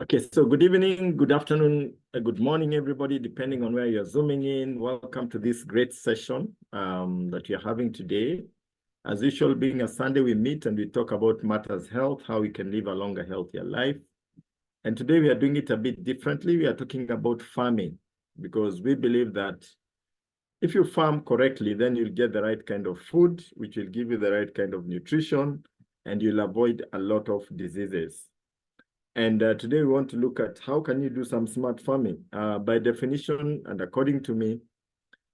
Okay, so good evening, good afternoon, good morning, everybody, depending on where you're zooming in. Welcome to this great session that we're having today. As usual, being a Sunday, we meet and we talk about matters health, how we can live a longer, healthier life. And today we are doing it a bit differently. We are talking about farming because we believe that if you farm correctly, then you'll get the right kind of food, which will give you the right kind of nutrition, and you'll avoid a lot of diseases. And today we want to look at how can you do some smart farming. By definition, and according to me,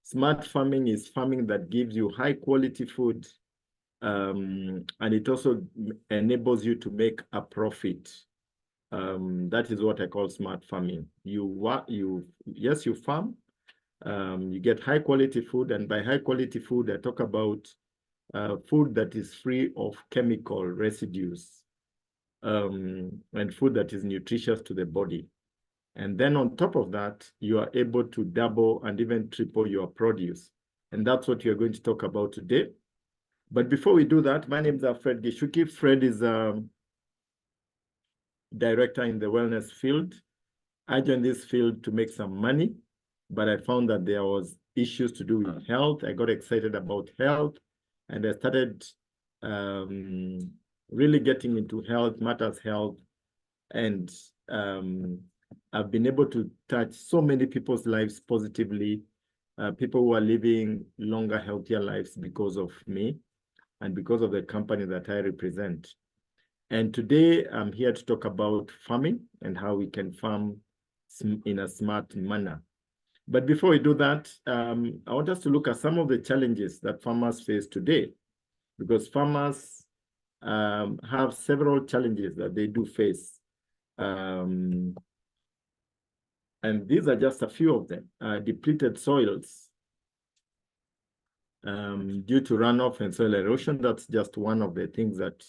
smart farming is farming that gives you high quality food, and it also enables you to make a profit. That is what I call smart farming. Yes, you farm, you get high quality food, and by high quality food, I talk about food that is free of chemical residues. And food that is nutritious to the body. And then on top of that, you are able to double and even triple your produce. And that's what you're going to talk about today. But before we do that, my name is Fred Gichuki. Fred is a director in the wellness field. I joined this field to make some money, but I found that there was issues to do with health. I got excited about health, and I started really getting into health, matters health, and I've been able to touch so many people's lives positively, people who are living longer, healthier lives because of me and because of the company that I represent. And today I'm here to talk about farming and how we can farm in a smart manner. But before we do that, I want us to look at some of the challenges that farmers face today, because farmers have several challenges that they do face. And these are just a few of them. Depleted soils due to runoff and soil erosion. That's just one of the things that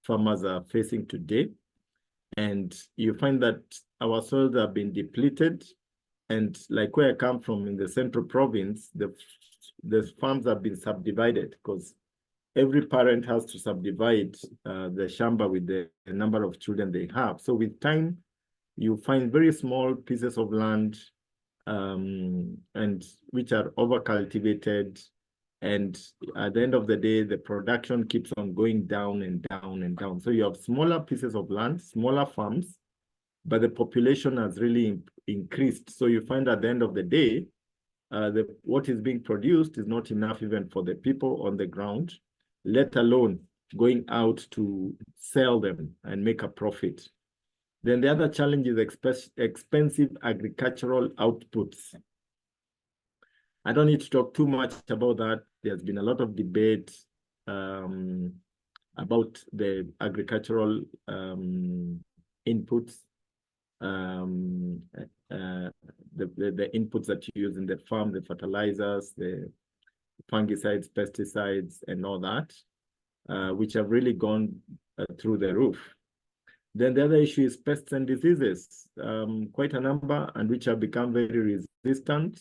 farmers are facing today. And you find that our soils have been depleted. And like where I come from in the central province, the farms have been subdivided because every parent has to subdivide the shamba with the number of children they have. So with time, you find very small pieces of land and which are over-cultivated. And at the end of the day, the production keeps on going down and down and down. So you have smaller pieces of land, smaller farms, but the population has really increased. So you find at the end of the day, what is being produced is not enough even for the people on the ground, let alone going out to sell them and make a profit. Then the other challenge is expensive agricultural outputs. I don't need to talk too much about that. There's been a lot of debate about the agricultural inputs, the inputs that you use in the farm, the fertilizers, the fungicides, pesticides, and all that, which have really gone through the roof. Then the other issue is pests and diseases, quite a number, and which have become very resistant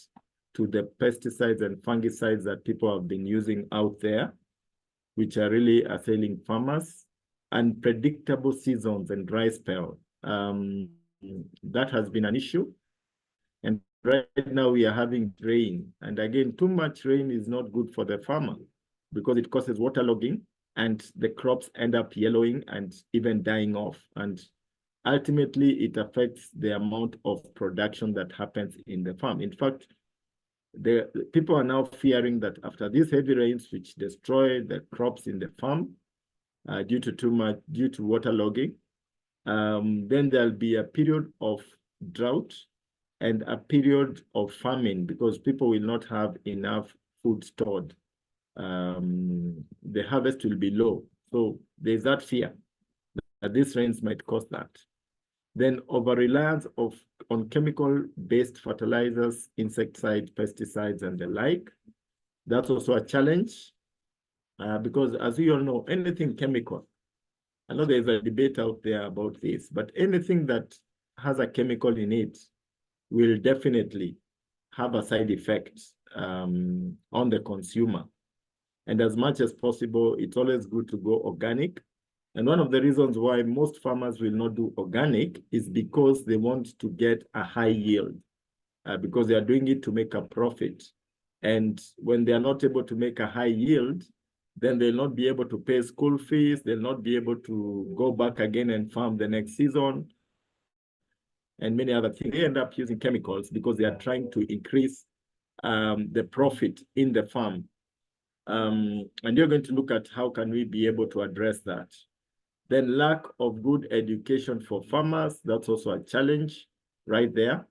to the pesticides and fungicides that people have been using out there, which are really assailing farmers. Unpredictable seasons and dry spell. That has been an issue. And right now we are having rain. And again, too much rain is not good for the farmer because it causes waterlogging, and the crops end up yellowing and even dying off. And ultimately, it affects the amount of production that happens in the farm. In fact, the people are now fearing that after these heavy rains, which destroy the crops in the farm due to waterlogging, then there'll be a period of drought and a period of famine because people will not have enough food stored. The harvest will be low. So there's that fear that these rains might cause that. Then over-reliance on chemical-based fertilizers, insecticides, pesticides, and the like. That's also a challenge because as we all know, anything chemical, I know there's a debate out there about this, but anything that has a chemical in it will definitely have a side effect on the consumer. And as much as possible, it's always good to go organic And one of the reasons why most farmers will not do organic is because they want to get a high yield, because they are doing it to make a profit. And when they are not able to make a high yield, then they'll not be able to pay school fees. They'll not be able to go back again and farm the next season and many other things. They end up using chemicals because they are trying to increase the profit in the farm. And you're going to look at how can we be able to address that. Then lack of good education for farmers, that's also a challenge right there.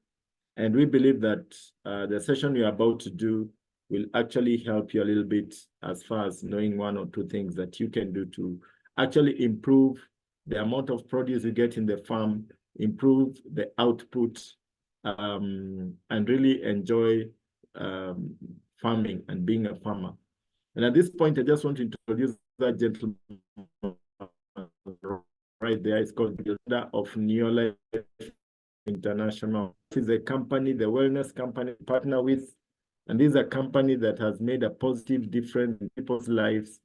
And we believe that the session you're about to do will actually help you a little bit as far as knowing one or two things that you can do to actually improve the amount of produce you get in the farm, improve the output, and really enjoy farming and being a farmer. And at this point, I just want to introduce that gentleman right there. It's called the leader of NELife International. This is a company, the wellness company we partner with. And this is a company that has made a positive difference in people's lives.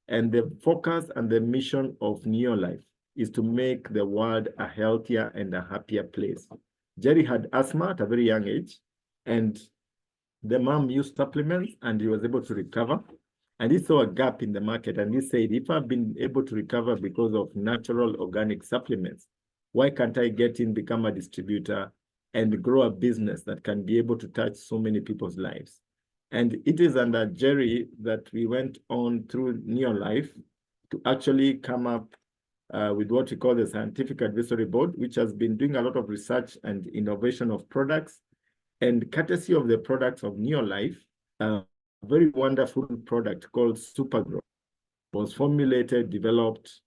And the focus and the mission of NELife is to make the world a healthier and a happier place. Jerry had asthma at a very young age, and the mom used supplements, and he was able to recover. And he saw a gap in the market, and he said, if I've been able to recover because of natural organic supplements, why can't I get in, become a distributor, and grow a business that can be able to touch so many people's lives? And it is under Jerry that we went on through NELife to actually come up with what we call the Scientific Advisory Board, which has been doing a lot of research and innovation of products. And courtesy of the products of NELife, a very wonderful product called Supergrow was formulated, developed,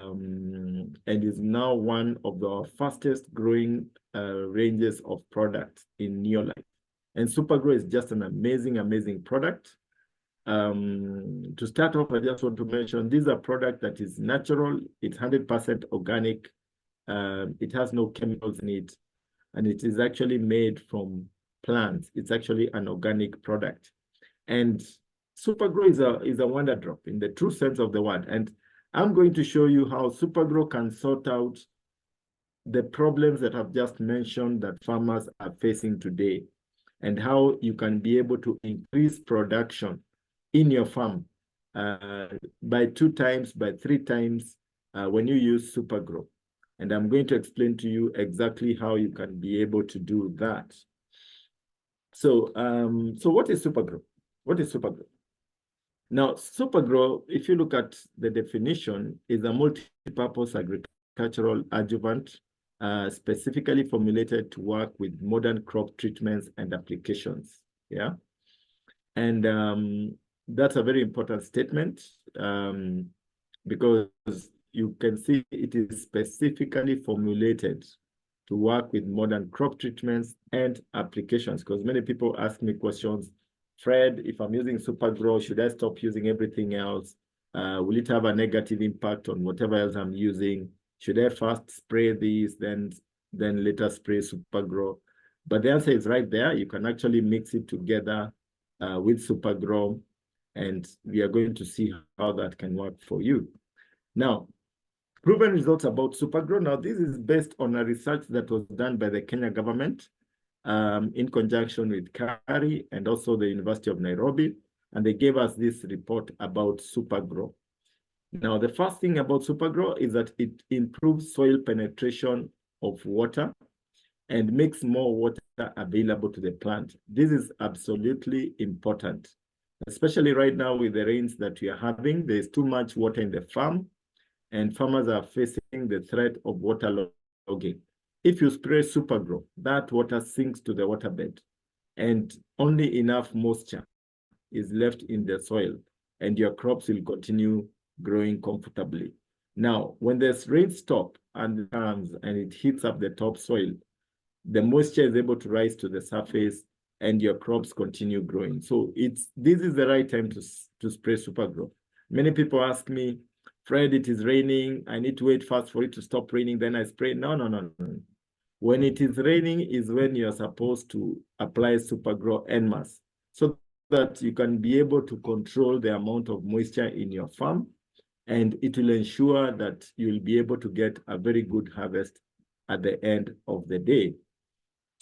and is now one of the fastest growing ranges of products in NELife. And Supergrow is just an amazing, amazing product. To start off, I just want to mention this is a product that is natural. It's 100% organic. It has no chemicals in it. And it is actually made from plants. It's actually an organic product. And Supergrow is a wonder drop in the true sense of the word. And I'm going to show you how Supergrow can sort out the problems that I've just mentioned that farmers are facing today, and how you can be able to increase production in your farm by 2 times, by 3 times when you use Supergrow. And I'm going to explain to you exactly how you can be able to do that. So, so what is Supergrow? What is Supergrow? Now, Supergrow, if you look at the definition, is a multi-purpose agricultural adjuvant specifically formulated to work with modern crop treatments and applications. Yeah. And that's a very important statement because you can see it is specifically formulated to work with modern crop treatments and applications. Because many people ask me questions, Fred, if I'm using Supergrow, should I stop using everything else? Will it have a negative impact on whatever else I'm using? Should I first spray these, then later spray Supergrow? But the answer is right there. You can actually mix it together with Supergrow, and we are going to see how that can work for you. Now, proven results about Supergrow. Now, this is based on a research that was done by the Kenya government in conjunction with KARI and also the University of Nairobi, and they gave us this report about Supergrow. Now, the first thing about Supergrow is that it improves soil penetration of water and makes more water available to the plant. This is absolutely important, especially right now with the rains that we are having. There's too much water in the farm, and farmers are facing the threat of waterlogging. If you spray Supergrow, that water sinks to the waterbed, and only enough moisture is left in the soil, and your crops will continue growing comfortably. Now, when the rain stops and it comes and it hits up the topsoil, the moisture is able to rise to the surface and your crops continue growing. So this is the right time to spray Supergrow. Many people ask me, Fred, it is raining. I need to wait first for it to stop raining, then I spray. No. When it is raining is when you're supposed to apply Supergrow en masse, so that you can be able to control the amount of moisture in your farm and it will ensure that you'll be able to get a very good harvest at the end of the day.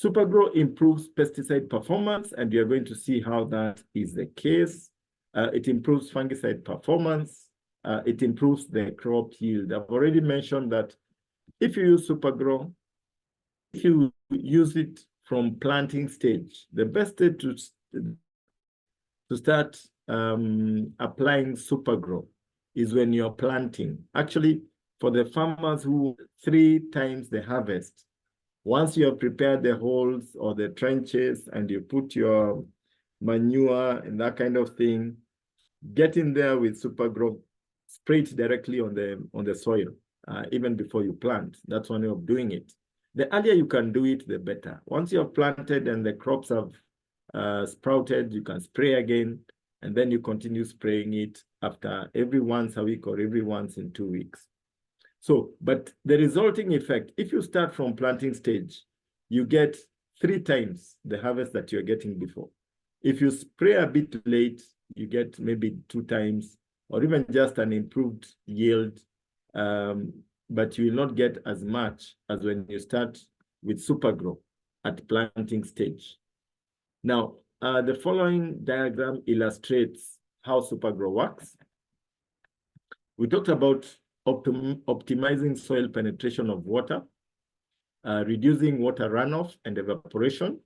Supergrow improves pesticide performance, and you're going to see how that is the case. It improves fungicide performance. It improves the crop yield. I've already mentioned that if you use Supergrow, if you use it from planting stage, the best day to start applying Supergrow is when you're planting. Actually, for the farmers who 3 times the harvest, once you have prepared the holes or the trenches and you put your manure and that kind of thing, get in there with Supergrow, spray it directly on the soil, even before you plant. That's one way of doing it. The earlier you can do it, the better. Once you have planted and the crops have sprouted, you can spray again, and then you continue spraying it after every once a week or every once in 2 weeks. So, but the resulting effect, if you start from planting stage, you get 3 times the harvest that you're getting before. If you spray a bit late, you get maybe 2 times, or even just an improved yield, but you will not get as much as when you start with Supergrow at planting stage. Now, the following diagram illustrates how Supergrow works. We talked about optimizing soil penetration of water, reducing water runoff and evaporation.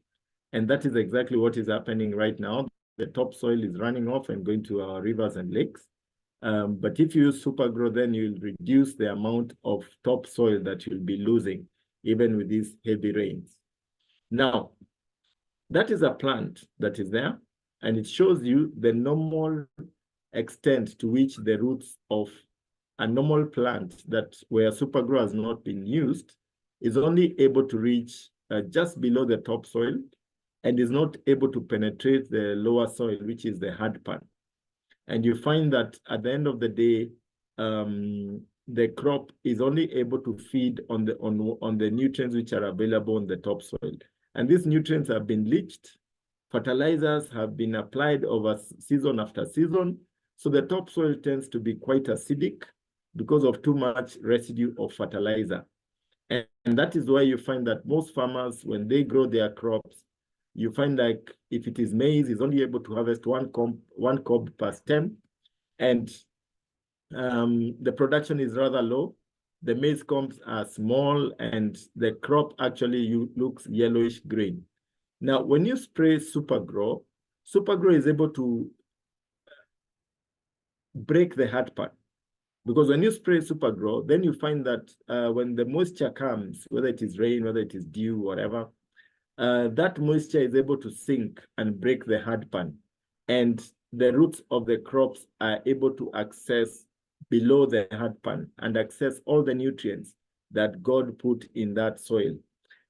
And that is exactly what is happening right now. The topsoil is running off and going to our rivers and lakes. But if you use Supergrow, then you'll reduce the amount of topsoil that you'll be losing, even with these heavy rains. Now, that is a plant that is there, and it shows you the normal extent to which the roots of a normal plant that where Supergrow has not been used is only able to reach just below the topsoil and is not able to penetrate the lower soil, which is the hard pan. And you find that at the end of the day, the crop is only able to feed on the nutrients which are available on the topsoil. And these nutrients have been leached. Fertilizers have been applied over season after season. So the topsoil tends to be quite acidic because of too much residue of fertilizer. And that is why you find that most farmers, when they grow their crops, you find like if it is maize, is only able to harvest one cob per stem, and the production is rather low. The maize cobs are small, and the crop actually looks yellowish green. Now, when you spray Supergrow, Supergrow is able to break the hard part. Because when you spray Supergrow, then you find that when the moisture comes, whether it is rain, whether it is dew, whatever, that moisture is able to sink and break the hard pan. And the roots of the crops are able to access below the hard pan and access all the nutrients that God put in that soil.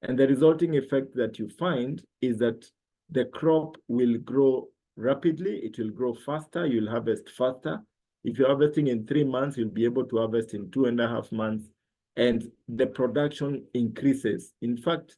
And the resulting effect that you find is that the crop will grow rapidly, it will grow faster, you'll harvest faster. If you're harvesting in 3 months, you'll be able to harvest in 2.5 months, and the production increases. In fact,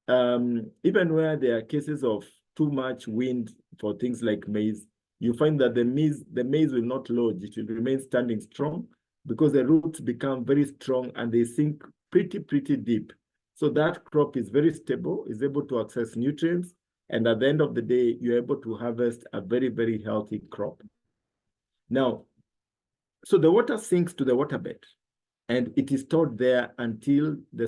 even where there are cases of too much wind for things like maize, you find that the maize will not lodge, it will remain standing strong because the roots become very strong and they sink pretty deep. So that crop is very stable, is able to access nutrients, and at the end of the day, you're able to harvest a very healthy crop. Now, so the water sinks to the waterbed, and it is stored there until the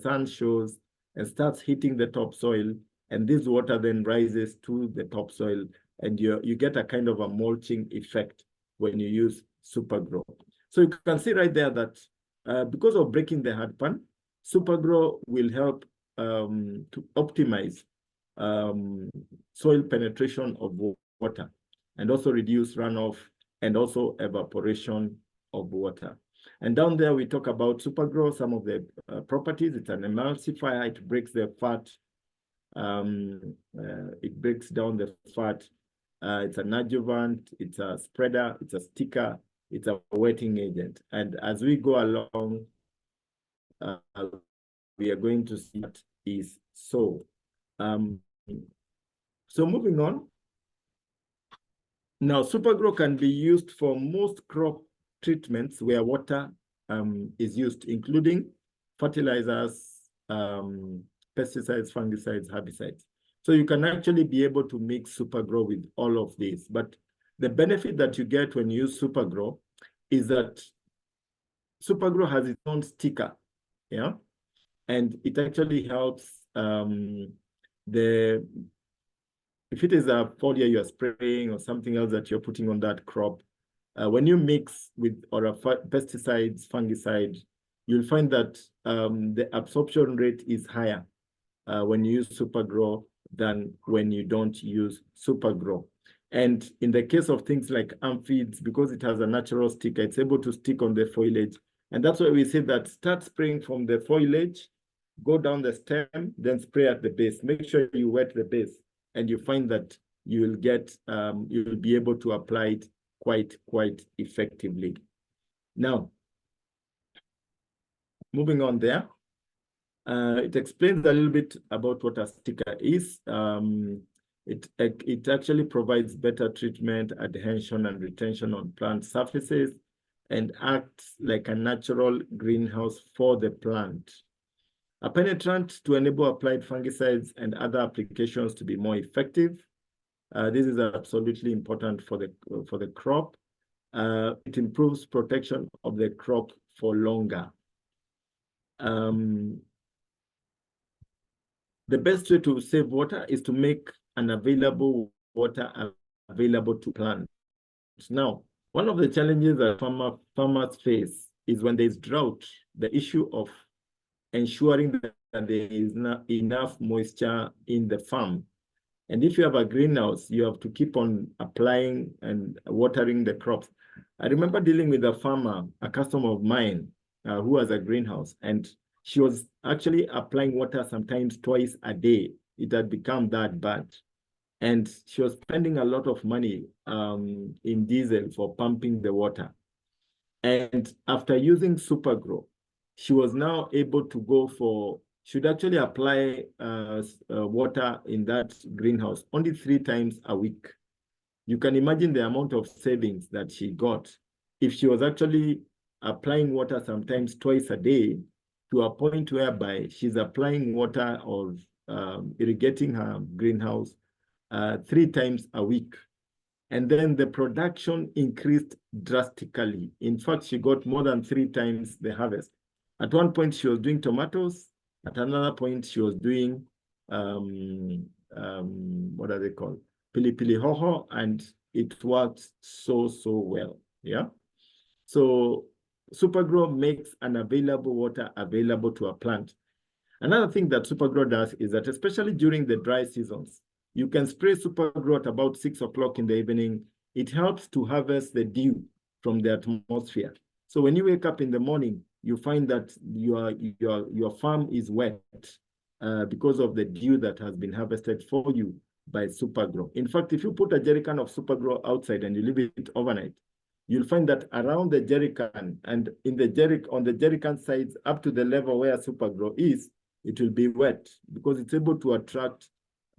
sun shows and starts hitting the topsoil, and this water then rises to the topsoil, and you get a kind of a mulching effect when you use Supergrow. So you can see right there that because of breaking the hard pan, Supergrow will help to optimize soil penetration of water and also reduce runoff and also evaporation of water. And down there, we talk about Supergrow, some of the properties. It's an emulsifier. It breaks the fat. It breaks down the fat. It's an adjuvant. It's a spreader. It's a sticker. It's a wetting agent. And as we go along, we are going to see that is so. So moving on. Now, Supergrow can be used for most crop treatments where water is used, including fertilizers, pesticides, fungicides, herbicides. So you can actually be able to mix Supergrow with all of these. But the benefit that you get when you use Supergrow is that Supergrow has its own sticker, yeah? And it actually helps if it is a foliar you're spraying or something else that you're putting on that crop, when you mix with pesticides, fungicide, you'll find that the absorption rate is higher when you use Supergrow than when you don't use Supergrow. And in the case of things like aphids, because it has a natural sticker, it's able to stick on the foliage. And that's why we say that start spraying from the foliage, go down the stem, then spray at the base. Make sure you wet the base, and you find that you will get, you will be able to apply it quite effectively. Now, moving on there, it explains a little bit about what a sticker is. It actually provides better treatment, adhesion, and retention on plant surfaces, and acts like a natural greenhouse for the plant. A penetrant to enable applied fungicides and other applications to be more effective. This is absolutely important for the crop. It improves protection of the crop for longer. The best way to save water is to make an available water available to plants. Now, one of the challenges that farmers face is when there's drought, the issue of ensuring that there is enough moisture in the farm. And if you have a greenhouse, you have to keep on applying and watering the crops. I remember dealing with a farmer, a customer of mine, who has a greenhouse, and she was actually applying water sometimes twice a day. It had become that bad. And she was spending a lot of money in diesel for pumping the water. And after using Supergrow, she was now able to go for, should actually apply water in that greenhouse only 3 times a week. You can imagine the amount of savings that she got if she was actually applying water sometimes twice a day, to a point whereby she's applying water or irrigating her greenhouse 3 times a week. And then the production increased drastically. In fact, she got more than 3 times the harvest. At one point, she was doing tomatoes. At another point, she was doing, what are they called? Pili hoho, and it worked so well, yeah? So Supergrow makes an available water available to a plant. Another thing that Supergrow does is that, especially during the dry seasons, you can spray Supergrow at about 6 o'clock in the evening. It helps to harvest the dew from the atmosphere. So when you wake up in the morning, you find that your farm is wet because of the dew that has been harvested for you by Supergrow. In fact, if you put a jerrycan of Supergrow outside and you leave it overnight, you'll find that around the jerrycan and on the jerrycan sides up to the level where Supergrow is, it will be wet because it's able to attract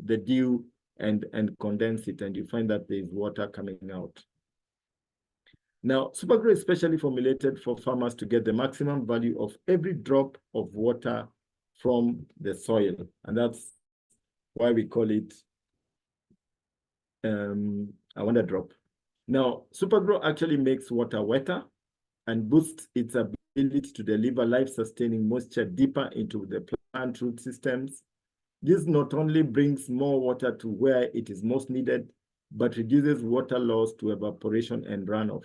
the dew and condense it, and you find that there is water coming out. Now, Supergrow is specially formulated for farmers to get the maximum value of every drop of water from the soil, and that's why we call it a wonder drop. Now, Supergrow actually makes water wetter and boosts its ability to deliver life-sustaining moisture deeper into the plant root systems. This not only brings more water to where it is most needed, but reduces water loss to evaporation and runoff.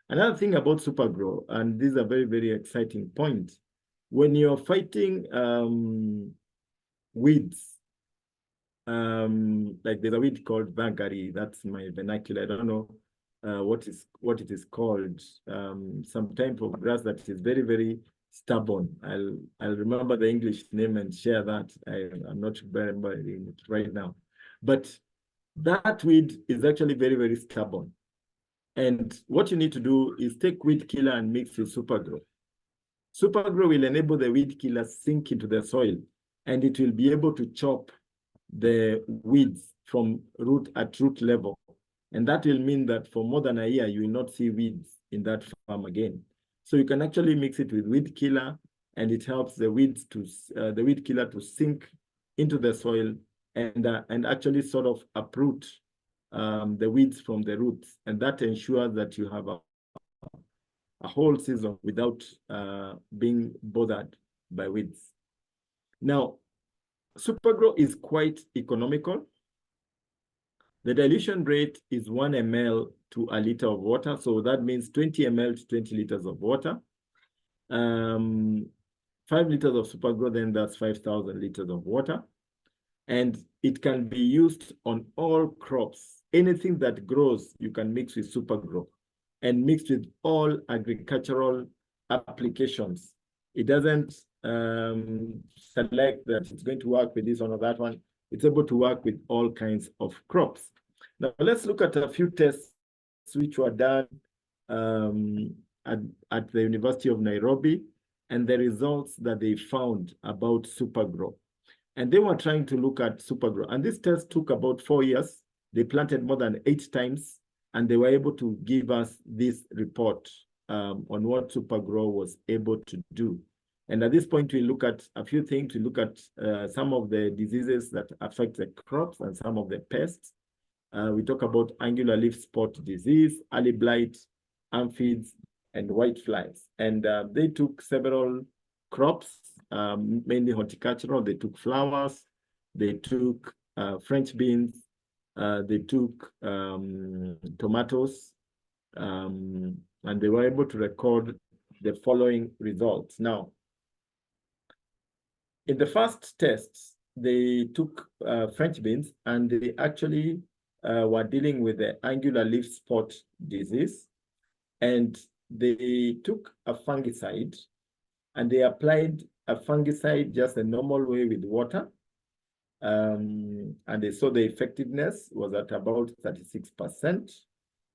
Another thing about Supergrow, and this is a very exciting point, when you're fighting weeds, like there's a weed called vagary, that's my vernacular, I don't know what it is called, some type of grass that is very stubborn. I'll remember the English name and share that. I'm not remembering it right now. But that weed is actually very stubborn. And what you need to do is take weed killer and mix with Supergrow. Supergrow will enable the weed killer sink into the soil, and it will be able to chop the weeds from root level. And that will mean that for more than a year, you will not see weeds in that farm again. So you can actually mix it with weed killer, and it helps the weed killer to sink into the soil and actually sort of uproot the weeds from the roots. And that ensures that you have a whole season without being bothered by weeds. Now, Supergrow is quite economical. The dilution rate is 1 ml to a liter of water. So that means 20 ml to 20 liters of water. 5 liters of Supergrow, then that's 5,000 liters of water. And it can be used on all crops. Anything that grows, you can mix with Supergrow and mix with all agricultural applications. It doesn't select that it's going to work with this one or that one. It's able to work with all kinds of crops. Now, let's look at a few tests which were done at the University of Nairobi and the results that they found about Supergrow. And they were trying to look at Supergrow. And this test took about 4 years. They planted more than 8 times, and they were able to give us this report on what Supergrow was able to do. And at this point, we look at a few things. We look at some of the diseases that affect the crops and some of the pests. We talk about angular leaf spot disease, early blight, aphids, and whiteflies. And they took several crops, mainly horticultural. They took flowers, they took French beans, they took tomatoes, and they were able to record the following results. Now, in the first tests, they took French beans, and they actually were dealing with the angular leaf spot disease. And they took a fungicide, and they applied a fungicide just a normal way with water. And they saw the effectiveness was at about 36%.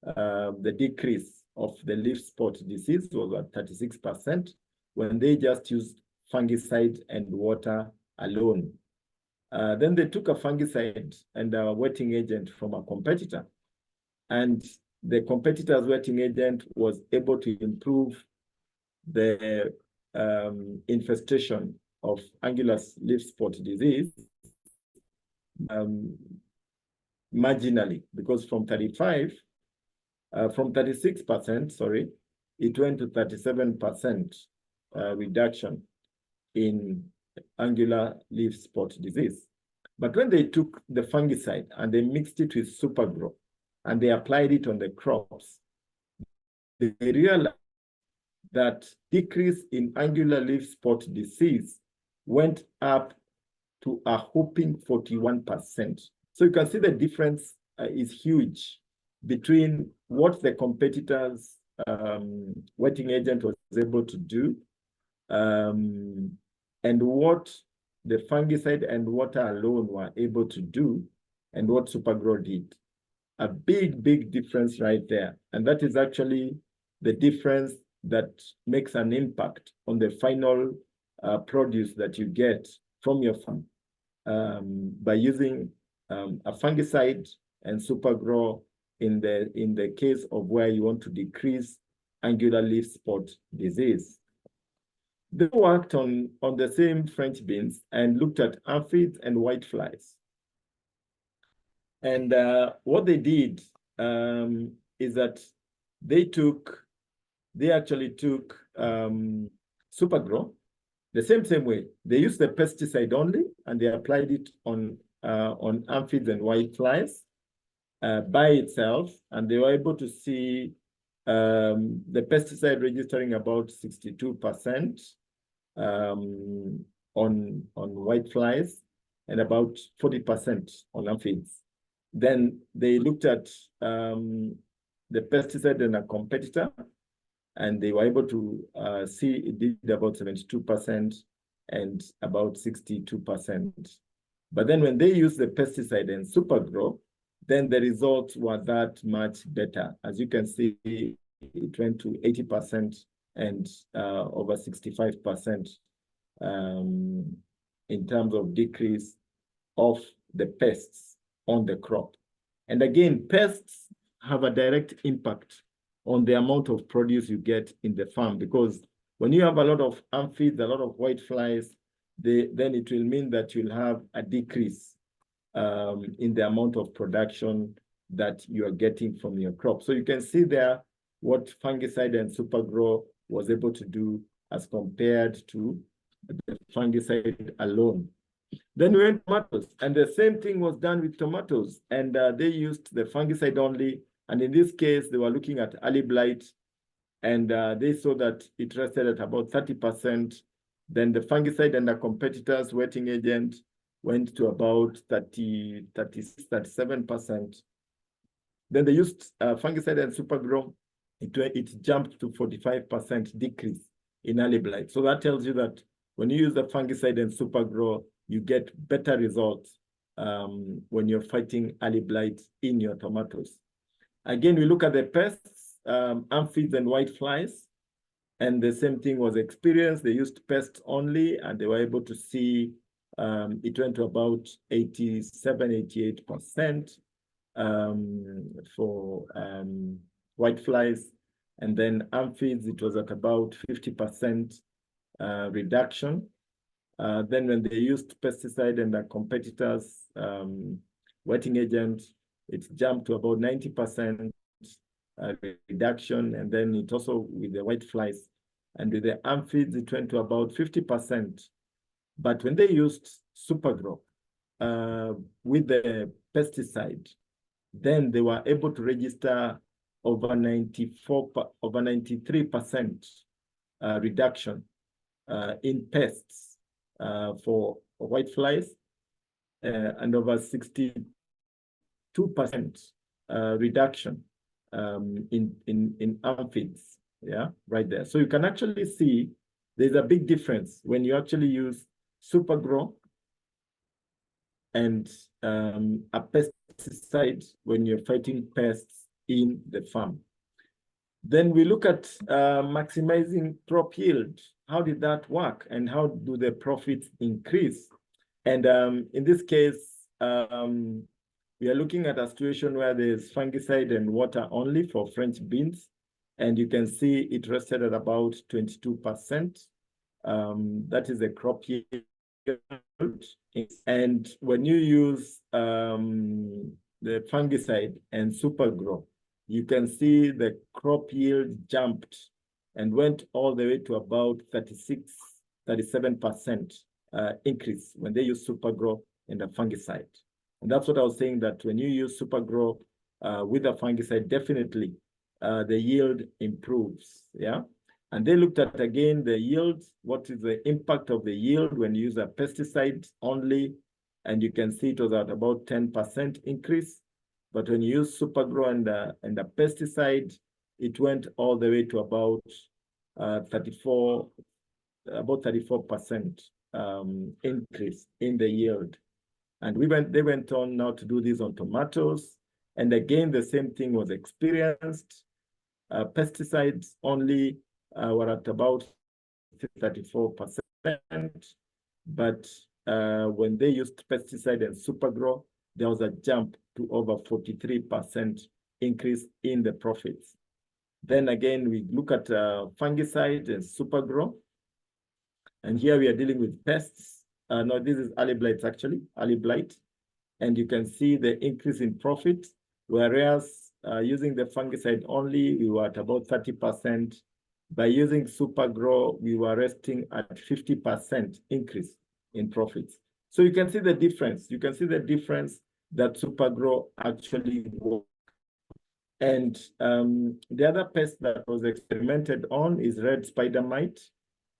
The decrease of the leaf spot disease was at 36% when they just used fungicide and water alone. Then they took a fungicide and a wetting agent from a competitor. And the competitor's wetting agent was able to improve the infestation of angular leaf spot disease marginally, because from 36%, sorry, it went to 37% reduction in angular leaf spot disease. But when they took the fungicide and they mixed it with Supergrow and they applied it on the crops, they realized that decrease in angular leaf spot disease went up to a whopping 41%. So you can see the difference is huge between what the competitor's wetting agent was able to do and what the fungicide and water alone were able to do and what Supergrow did. A big, big difference right there. And that is actually the difference that makes an impact on the final produce that you get from your farm by using a fungicide and Supergrow in the case of where you want to decrease angular leaf spot disease. They worked on the same French beans and looked at aphids and whiteflies. And what they did is that they actually took Supergrow the same way. They used the pesticide only, and they applied it on aphids and whiteflies by itself, and they were able to see the pesticide registering about 62% on whiteflies and about 40% on aphids. Then they looked at the pesticide in a competitor, and they were able to see it did about 72% and about 62%. But then when they used the pesticide and Supergrow, then the results were that much better. As you can see, it went to 80% and over 65% in terms of decrease of the pests on the crop. And again, pests have a direct impact on the amount of produce you get in the farm, because when you have a lot of aphids, a lot of whiteflies, then it will mean that you'll have a decrease in the amount of production that you are getting from your crop. So you can see there what fungicide and Supergrow was able to do as compared to the fungicide alone. Then we went to tomatoes, and the same thing was done with tomatoes, and they used the fungicide only. And in this case, they were looking at early blight, and they saw that it rested at about 30%. Then the fungicide and the competitors' wetting agent went to about 30, 36, 37%. Then they used fungicide and Supergrow. It jumped to 45% decrease in early blight. So that tells you that when you use the fungicide and Supergrow, you get better results when you're fighting early blight in your tomatoes. Again, we look at the pests, aphids and whiteflies, and the same thing was experienced. They used pests only, and they were able to see it went to about 87, 88% for whiteflies. And then aphids, it was at about 50% reduction. Then when they used pesticide and the competitors' wetting agent, it jumped to about 90% reduction. And then it also with the whiteflies. And with the aphids, it went to about 50%. But when they used Supergrow with the pesticide, then they were able to register over 93% reduction in pests for whiteflies, and over 62% reduction in aphids. Yeah, right there. So you can actually see there's a big difference when you actually use Supergrow and a pesticide when you're fighting pests in the farm. Then we look at maximizing crop yield. How did that work, and how do the profits increase? And in this case, we are looking at a situation where there's fungicide and water only for French beans, and you can see it rested at about 22%. That is the crop yield. And when you use the fungicide and Supergrow, you can see the crop yield jumped and went all the way to about 36, 37% increase when they use Supergrow and a fungicide. And that's what I was saying, that when you use Supergrow with a fungicide, definitely the yield improves, yeah? And they looked at, again, the yield. What is the impact of the yield when you use a pesticide only? And you can see it was at about 10% increase. But when you use Supergrow and the pesticide, it went all the way to about 34% increase in the yield. And they went on now to do this on tomatoes. And again, the same thing was experienced. Pesticides only were at about 34%. But when they used pesticide and Supergrow, there was a jump to over 43% increase in the profits. Then again, we look at fungicide and Supergrow. And here we are dealing with pests. No, this is early blight, actually, early blight. And you can see the increase in profit, whereas using the fungicide only, we were at about 30%. By using Supergrow, we were resting at 50% increase in profits. So you can see the difference. You can see the difference that Supergrow actually works. And the other pest that was experimented on is red spidermite.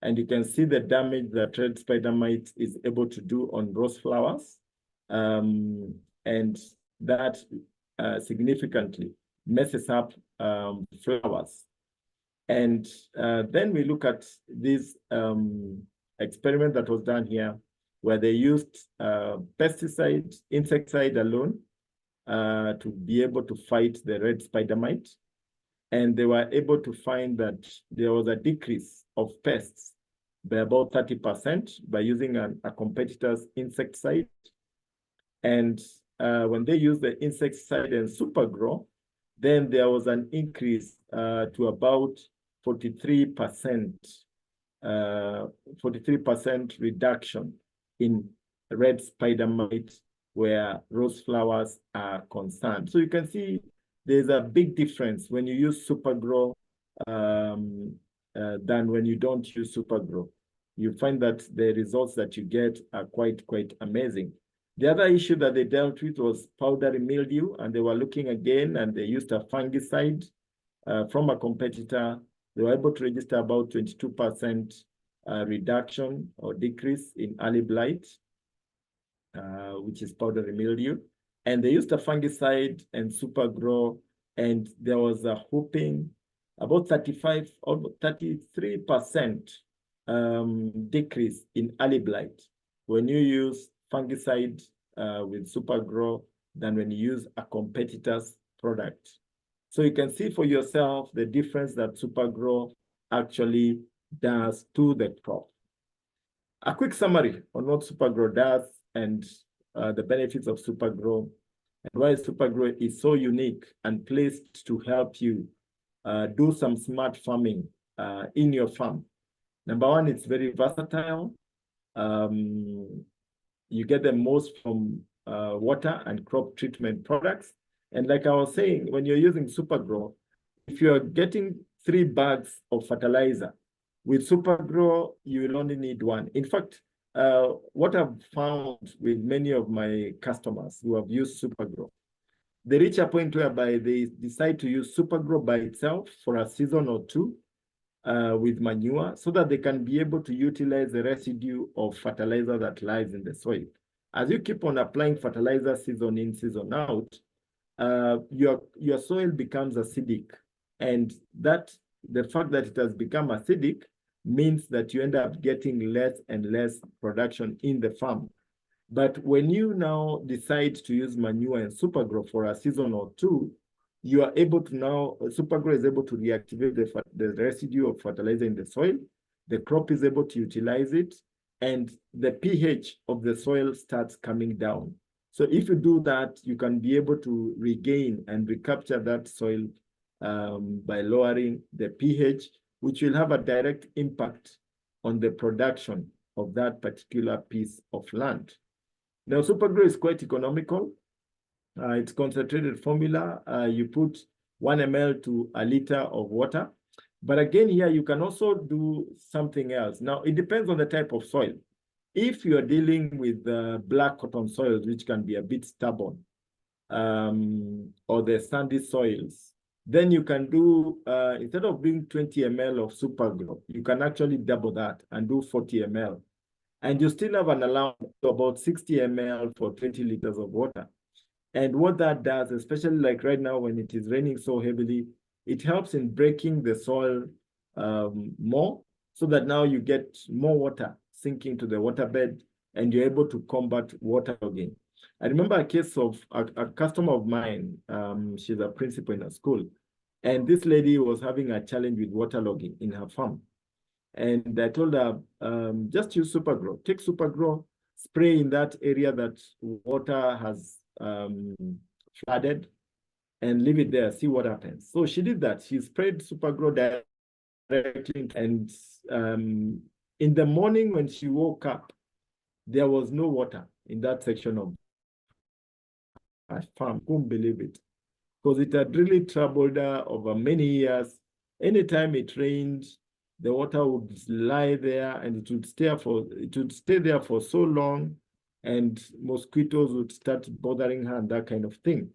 And you can see the damage that red spidermite is able to do on rose flowers. And that significantly messes up flowers. And then we look at this experiment that was done here, where they used pesticide, insecticide alone to be able to fight the red spidermite. And they were able to find that there was a decrease of pests by about 30% by using a competitor's insecticide. And when they used the insecticide and Supergrow, then there was an increase to about 43%, 43% reduction in red spidermite where rose flowers are concerned. So you can see there's a big difference when you use Supergrow than when you don't use Supergrow. You find that the results that you get are quite amazing. The other issue that they dealt with was powdery mildew, and they were looking again, and they used a fungicide from a competitor. They were able to register about 22% reduction or decrease in early blight, which is powdery mildew. And they used a fungicide and Supergrow, and there was a whooping about 35 or 33% decrease in early blight when you use fungicide with Supergrow than when you use a competitor's product. So you can see for yourself the difference that Supergrow actually does to the crop. A quick summary on what Supergrow does and the benefits of Supergrow and why Supergrow is so unique and placed to help you do some smart farming in your farm. Number one, it's very versatile. You get the most from water and crop treatment products. And like I was saying, when you're using Supergrow, if you're getting 3 bags of fertilizer, with Supergrow, you will only need 1. In fact, what I've found with many of my customers who have used Supergrow, they reach a point whereby they decide to use Supergrow by itself for a season or 2 with manure so that they can be able to utilize the residue of fertilizer that lies in the soil. As you keep on applying fertilizer season in, season out, your soil becomes acidic. And the fact that it has become acidic means that you end up getting less and less production in the farm. But when you now decide to use manure and Supergrow for a season or 2, you are able to now, Supergrow is able to reactivate the residue of fertilizer in the soil. The crop is able to utilize it, and the pH of the soil starts coming down. So if you do that, you can be able to regain and recapture that soil by lowering the pH, which will have a direct impact on the production of that particular piece of land. Now, Supergrow is quite economical. It's concentrated formula. You put 1 ml to a liter of water. But again, here you can also do something else. Now, it depends on the type of soil. If you are dealing with black cotton soils, which can be a bit stubborn, or the sandy soils, then you can do, instead of doing 20 ml of Supergrow, you can actually double that and do 40 ml. And you still have an allowance of about 60 ml for 20 liters of water. And what that does, especially like right now when it is raining so heavily, it helps in breaking the soil more, so that now you get more water sinking to the waterbed and you're able to combat waterlogging. I remember a case of a customer of mine. She's a principal in a school, and this lady was having a challenge with waterlogging in her farm. And I told her, just use Supergrow. Take Supergrow, spray in that area that water has flooded, and leave it there, see what happens. So she did that. She sprayed Supergrow directly, and in the morning when she woke up, there was no water in that section of her farm. Couldn't believe it, because it had really troubled her over many years. Anytime it rained, the water would lie there, and it would stay there for so long, and mosquitoes would start bothering her and that kind of thing.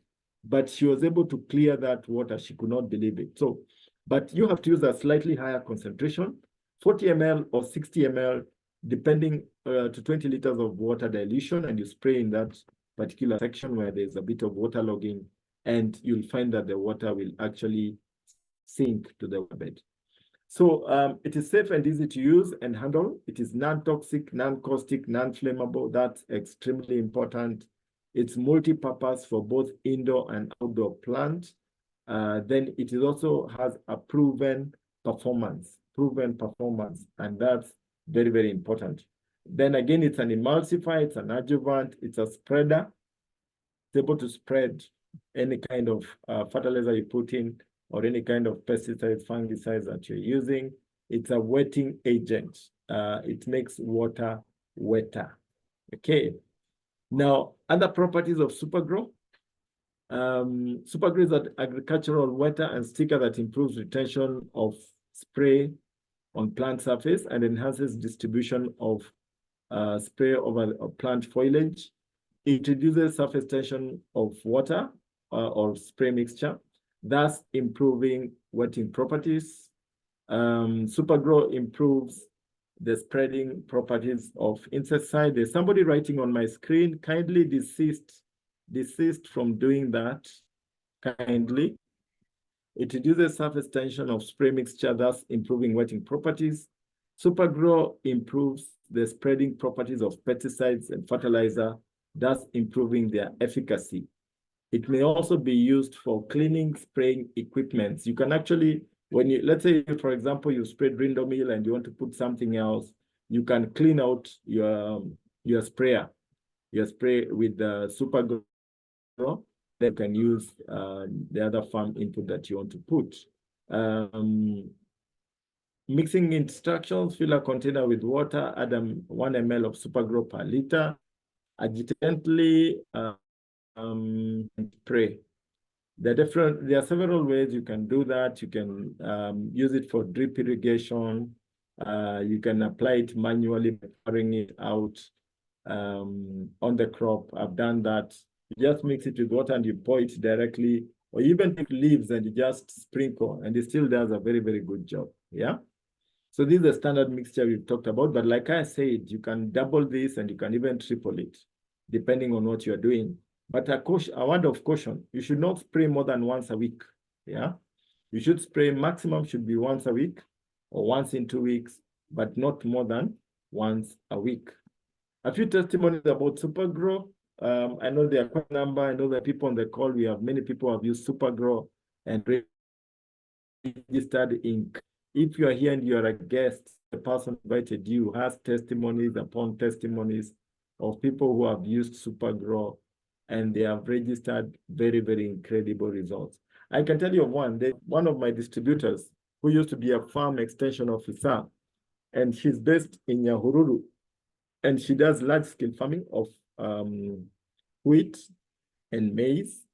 But she was able to clear that water. She could not believe it. So, but you have to use a slightly higher concentration, 40 ml or 60 ml, depending to 20 liters of water dilution, and you spray in that particular section where there's a bit of waterlogging, and you'll find that the water will actually sink to the bed. So it is safe and easy to use and handle. It is non-toxic, non-caustic, non-flammable. That's extremely important. It's multi-purpose for both indoor and outdoor plants. Then it also has a proven performance, and that's very, very important. Then again, it's an emulsifier, it's an adjuvant, it's a spreader. It's able to spread any kind of fertilizer you put in, or any kind of pesticides, fungicides that you're using. It's a wetting agent. It makes water wetter. Okay. Now, other properties of Supergrow. Supergrow is an agricultural wetter and sticker that improves retention of spray on plant surface and enhances distribution of spray over plant foliage. It reduces surface tension of water or spray mixture, thus improving wetting properties. Supergrow improves the spreading properties of insecticide. There's somebody writing on my screen, kindly desist from doing that, kindly. It reduces surface tension of spray mixture, thus improving wetting properties. Supergrow improves the spreading properties of pesticides and fertilizer, thus improving their efficacy. It may also be used for cleaning, spraying equipments. You can actually, when you, let's say, for example, you sprayed Rindomil and you want to put something else, you can clean out your spray with the Supergrow. Then you can use the other farm input that you want to put. Mixing instructions: fill a container with water, add 1 ml of Supergrow per liter, gently spray. There are several ways you can do that. You can use it for drip irrigation. You can apply it manually by pouring it out on the crop. I've done that. You just mix it with water and you pour it directly, or even take leaves and you just sprinkle, and it still does a very, very good job. Yeah. So this is the standard mixture we've talked about, but like I said, you can double this and you can even triple it, depending on what you're doing. But a word of caution, you should not spray more than once a week. Yeah. You should spray, maximum should be once a week or once in 2 weeks, but not more than once a week. A few testimonies about Supergrow. I know there are quite a number. I know that people on the call, we have many people who have used Supergrow and registered Inc. If you are here and you are a guest, the person invited you has testimonies upon testimonies of people who have used Supergrow and they have registered very, very incredible results. I can tell you of one of my distributors who used to be a farm extension officer, and she's based in Nyahururu, and she does large-scale farming of wheat and maize.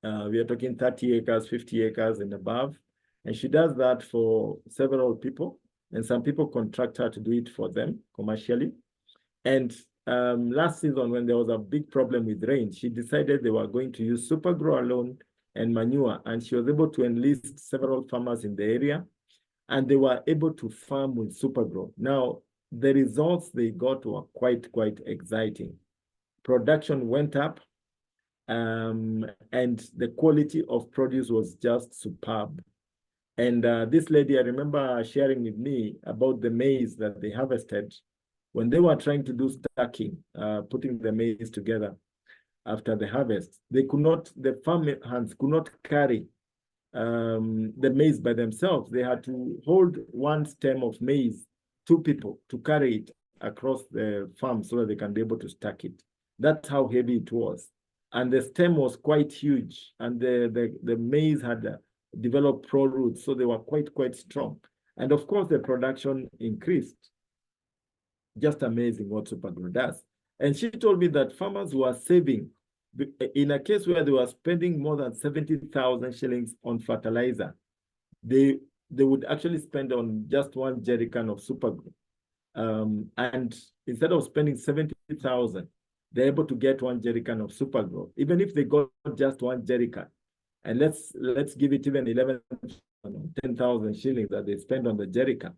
We are talking 30 acres, 50 acres and above. And she does that for several people. And some people contract her to do it for them commercially. And last season, when there was a big problem with rain, she decided they were going to use Supergrow alone and manure. And she was able to enlist several farmers in the area. And they were able to farm with Supergrow. Now, the results they got were quite exciting. Production went up, and the quality of produce was just superb. And this lady, I remember sharing with me about the maize that they harvested when they were trying to do stacking, putting the maize together after the harvest. They could not, the farm hands could not carry the maize by themselves. They had to hold one stem of maize, 2 people, to carry it across the farm so that they can be able to stack it. That's how heavy it was. And the stem was quite huge, and the maize had developed pro roots, so they were quite strong. And of course, the production increased. Just amazing what Supergrow does. And she told me that farmers were saving, in a case where they were spending more than 70,000 shillings on fertilizer, they would actually spend on just 1 jerrycan of Supergrow. And instead of spending 70,000, they're able to get 1 jerrycan of Supergrow. Even if they got just 1 jerrycan, and let's give it even 10,000 shillings that they spend on the jerrycan.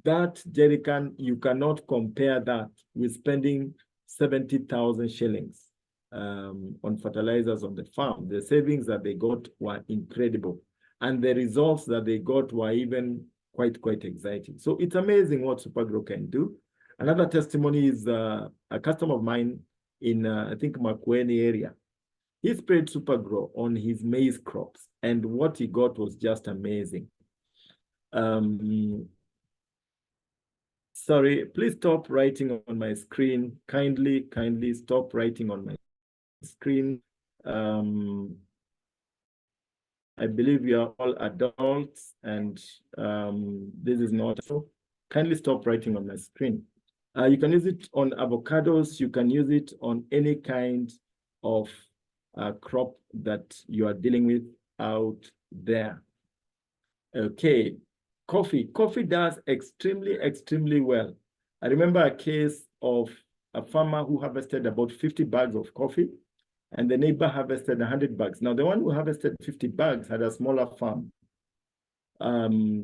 That jerrycan, you cannot compare that with spending 70,000 shillings on fertilizers on the farm. The savings that they got were incredible. And the results that they got were even quite exciting. So it's amazing what Supergrow can do. Another testimony is a customer of mine in, I think, Makueni area. He sprayed Supergrow on his maize crops, and what he got was just amazing. Sorry, please stop writing on my screen. Kindly stop writing on my screen. I believe we are all adults, and this is not so. Kindly stop writing on my screen. You can use it on avocados. You can use it on any kind of crop that you are dealing with out there. Okay, coffee. Coffee does extremely, extremely well. I remember a case of a farmer who harvested about 50 bags of coffee, and the neighbor harvested 100 bags. Now, the one who harvested 50 bags had a smaller farm.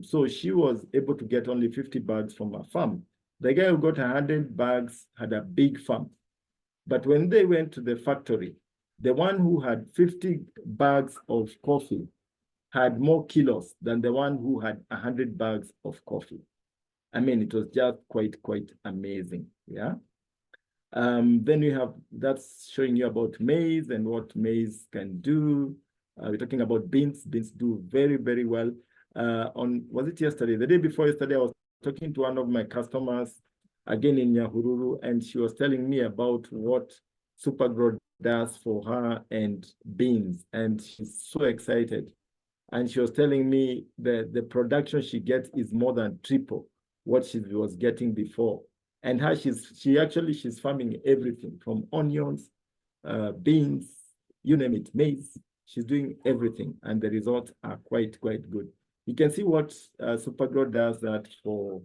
So she was able to get only 50 bags from her farm. The guy who got 100 bags had a big farm. But when they went to the factory, the one who had 50 bags of coffee had more kilos than the one who had 100 bags of coffee. I mean, it was just quite amazing, yeah? Then we have, that's showing you about maize and what maize can do. We're talking about beans. Beans do very well. Was it yesterday? The day before yesterday, I was talking to one of my customers, again in Nyahururu, and she was telling me about what Supergrow does for her and beans, and she's so excited. And she was telling me that the production she gets is more than triple what she was getting before. And how she's farming everything from onions, beans, you name it, maize. She's doing everything, and the results are quite good. You can see what Supergrow does that for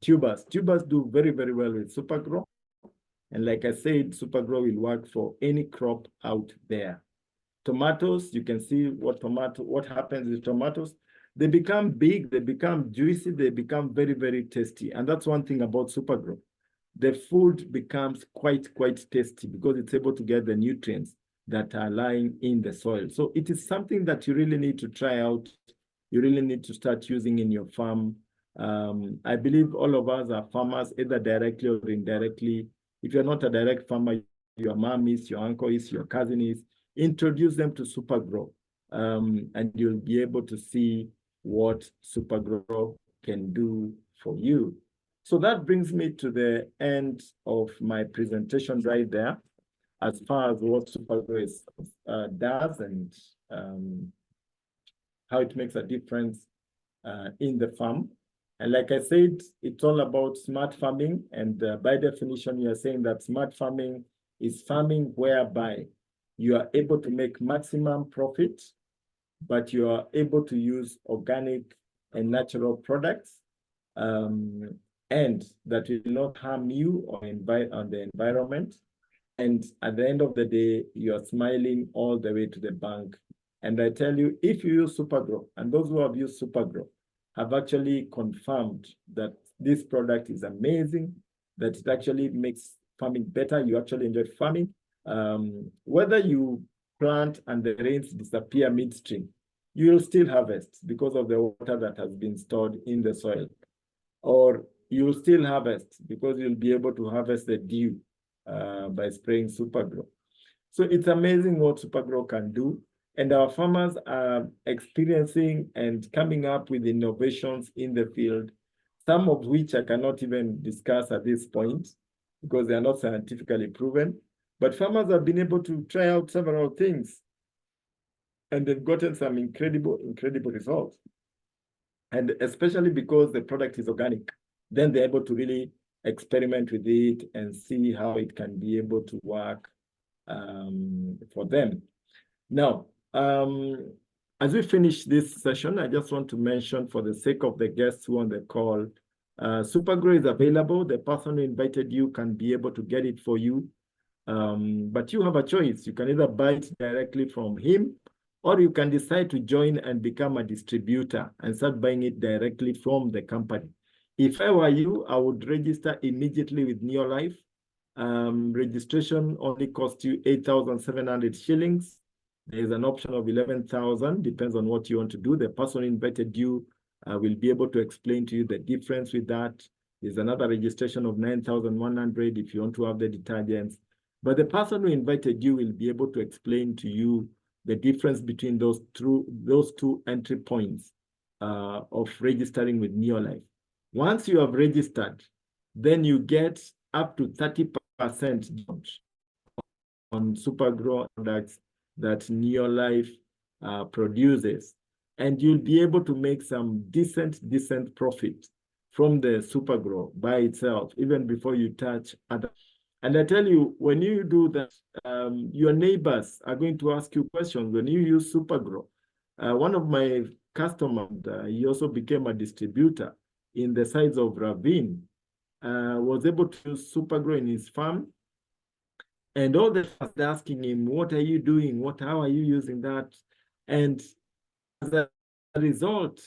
tubers. Tubers do very well with Supergrow. And like I said, Supergrow will work for any crop out there. Tomatoes, you can see what happens with tomatoes. They become big, they become juicy, they become very tasty. And that's one thing about Supergrow. The food becomes quite tasty because it's able to get the nutrients that are lying in the soil. So it is something that you really need to try out. You really need to start using in your farm. I believe all of us are farmers, either directly or indirectly. If you're not a direct farmer, your mom is, your uncle is, your cousin is, introduce them to Supergrow, and you'll be able to see what Supergrow can do for you. So that brings me to the end of my presentation right there, as far as what Supergrow does and how it makes a difference in the farm. And like I said, it's all about smart farming. And by definition, we are saying that smart farming is farming whereby you are able to make maximum profit, but you are able to use organic and natural products, and that will not harm you or on the environment. And at the end of the day, you are smiling all the way to the bank. And I tell you, if you use Supergrow, and those who have used Supergrow have actually confirmed that this product is amazing, that it actually makes farming better. You actually enjoy farming. Whether you plant and the rains disappear midstream, you will still harvest because of the water that has been stored in the soil. Or you will still harvest because you'll be able to harvest the dew by spraying Supergrow. So it's amazing what Supergrow can do. And our farmers are experiencing and coming up with innovations in the field, some of which I cannot even discuss at this point because they are not scientifically proven. But farmers have been able to try out several things, and they've gotten some incredible results. And especially because the product is organic, then they're able to really experiment with it and see how it can be able to work for them. Now, as we finish this session, I just want to mention, for the sake of the guests who are on the call, Supergrow is available. The person who invited you can be able to get it for you. But you have a choice. You can either buy it directly from him, or you can decide to join and become a distributor and start buying it directly from the company. If I were you, I would register immediately with NELife. Registration only costs you 8,700 shillings. There is an option of 11,000, depends on what you want to do. The person who invited you will be able to explain to you the difference with that. There's another registration of 9,100 if you want to have the detergents. But the person who invited you will be able to explain to you the difference between those two entry points of registering with NELife. Once you have registered, then you get up to 30% discount on Supergrow products that NELife produces. And you'll be able to make some decent profit from the Supergrow by itself, even before you touch other. And I tell you, when you do that, your neighbors are going to ask you questions when you use Supergrow. One of my customers, he also became a distributor in the sides of Ravine, was able to use Supergrow in his farm. And all the farmers asking him, what are you doing? How are you using that? And as a result,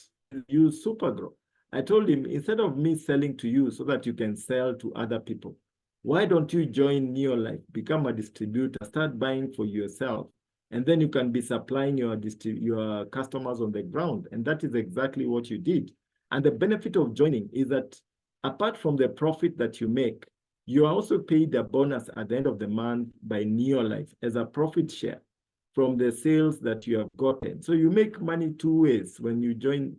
use Supergrow. I told him, instead of me selling to you so that you can sell to other people, why don't you join NELife, become a distributor, start buying for yourself, and then you can be supplying your customers on the ground. And that is exactly what you did. And the benefit of joining is that apart from the profit that you make, you are also paid a bonus at the end of the month by NELife as a profit share from the sales that you have gotten. So you make money two ways when you join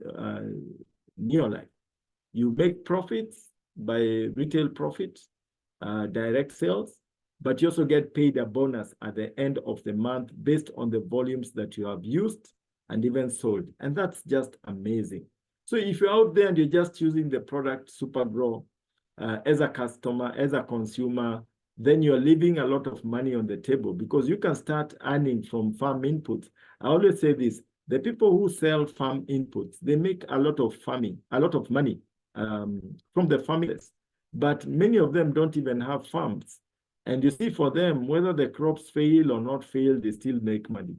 NELife. You make profits by retail profits, direct sales, but you also get paid a bonus at the end of the month based on the volumes that you have used and even sold. And that's just amazing. So if you're out there and you're just using the product Supergrow as a customer, as a consumer, then you're leaving a lot of money on the table because you can start earning from farm inputs. I always say this, the people who sell farm inputs, they make a lot of money from the farmers, but many of them don't even have farms. And you see, for them, whether the crops fail or not fail, they still make money.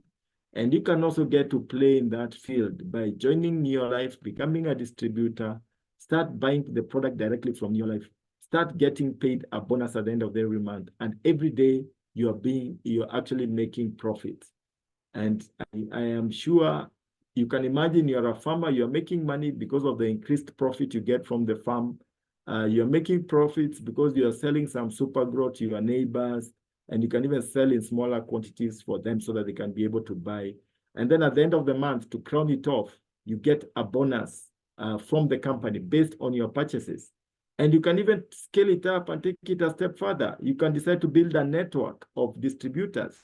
And you can also get to play in that field by joining NELife, becoming a distributor, start buying the product directly from NELife, start getting paid a bonus at the end of every month. And every day you're actually making profits. And I am sure you can imagine you're a farmer, you're making money because of the increased profit you get from the farm. You're making profits because you're selling some Supergrow to your neighbors, and you can even sell in smaller quantities for them so that they can be able to buy. And then at the end of the month, to crown it off, you get a bonus from the company based on your purchases. And you can even scale it up and take it a step further. You can decide to build a network of distributors.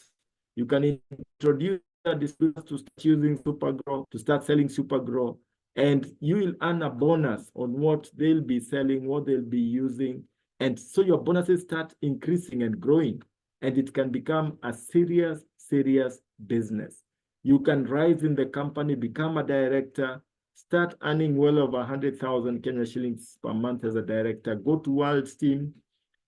You can introduce distributors to start using Supergrow, to start selling Supergrow, and you will earn a bonus on what they'll be selling, what they'll be using. And so your bonuses start increasing and growing, and it can become a serious business. You can rise in the company, become a director, start earning well over 100,000 Kenya shillings per month as a director, go to World's team,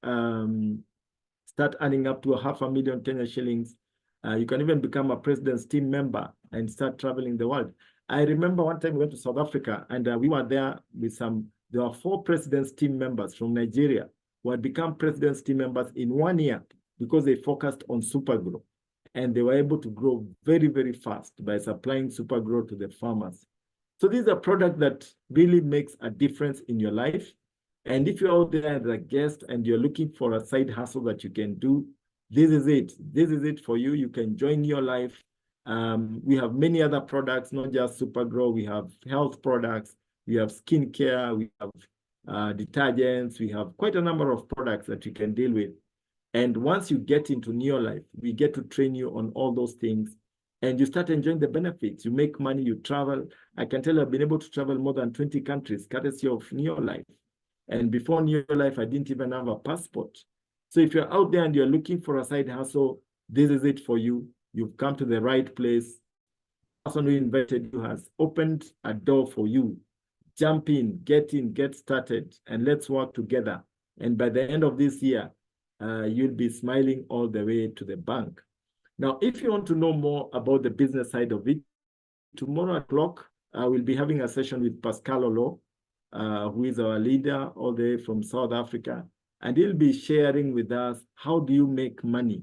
start earning up to 500,000 Kenya shillings. You can even become a president's team member and start traveling the world. I remember one time we went to South Africa, and we were there with there were 4 president's team members from Nigeria who had become president's team members in 1 year because they focused on Supergrow. And they were able to grow very fast by supplying Supergrow to the farmers. So these are products that really makes a difference in your life. And if you're out there as a guest and you're looking for a side hustle that you can do, this is it. This is it for you. You can join NELife. We have many other products, not just Supergrow. We have health products. We have skincare. We have detergents. We have quite a number of products that you can deal with. And once you get into NELife, we get to train you on all those things. And you start enjoying the benefits. You make money, you travel. I can tell you I've been able to travel more than 20 countries, courtesy of NELife. And before NELife, I didn't even have a passport. So if you're out there and you're looking for a side hustle, this is it for you. You've come to the right place. The person who invited you has opened a door for you. Jump in, get started, and let's work together. And by the end of this year, you'll be smiling all the way to the bank. Now, if you want to know more about the business side of it, tomorrow at o'clock, I will be having a session with Pascal Olo, who is our leader all the way from South Africa. And he'll be sharing with us, how do you make money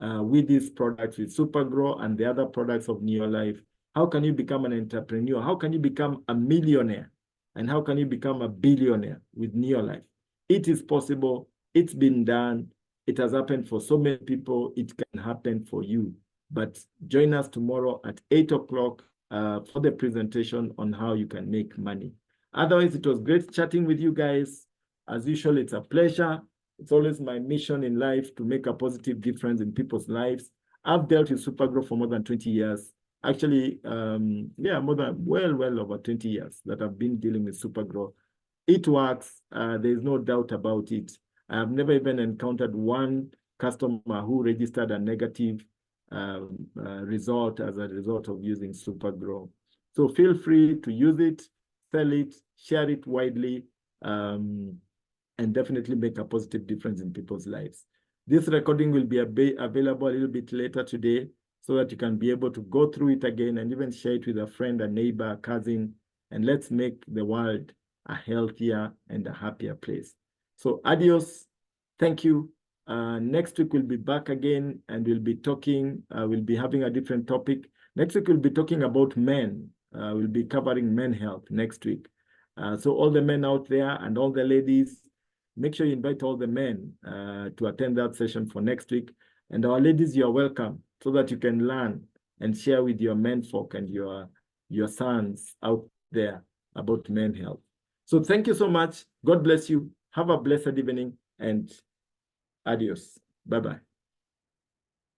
with these products, with Supergrow and the other products of NELife? How can you become an entrepreneur? How can you become a millionaire? And how can you become a billionaire with NELife? It is possible. It's been done. It has happened for so many people. It can happen for you. But join us tomorrow at 8 o'clock for the presentation on how you can make money. Otherwise, it was great chatting with you guys. As usual, it's a pleasure. It's always my mission in life to make a positive difference in people's lives. I've dealt with Supergrow for more than 20 years. Actually, yeah, well over 20 years that I've been dealing with Supergrow. It works. There's no doubt about it. I've never even encountered one customer who registered a negative result as a result of using Supergrow. So feel free to use it, sell it, share it widely, and definitely make a positive difference in people's lives. This recording will be available a little bit later today so that you can be able to go through it again and even share it with a friend, a neighbor, a cousin, and let's make the world a healthier and a happier place. So adios. Thank you. Next week we'll be back again and we'll be talking, we'll be having a different topic. Next week we'll be talking about men. We'll be covering men health next week. So all the men out there and all the ladies, make sure you invite all the men to attend that session for next week. And our ladies, you're welcome so that you can learn and share with your menfolk and your sons out there about men health. So thank you so much. God bless you. Have a blessed evening and adios. Bye-bye.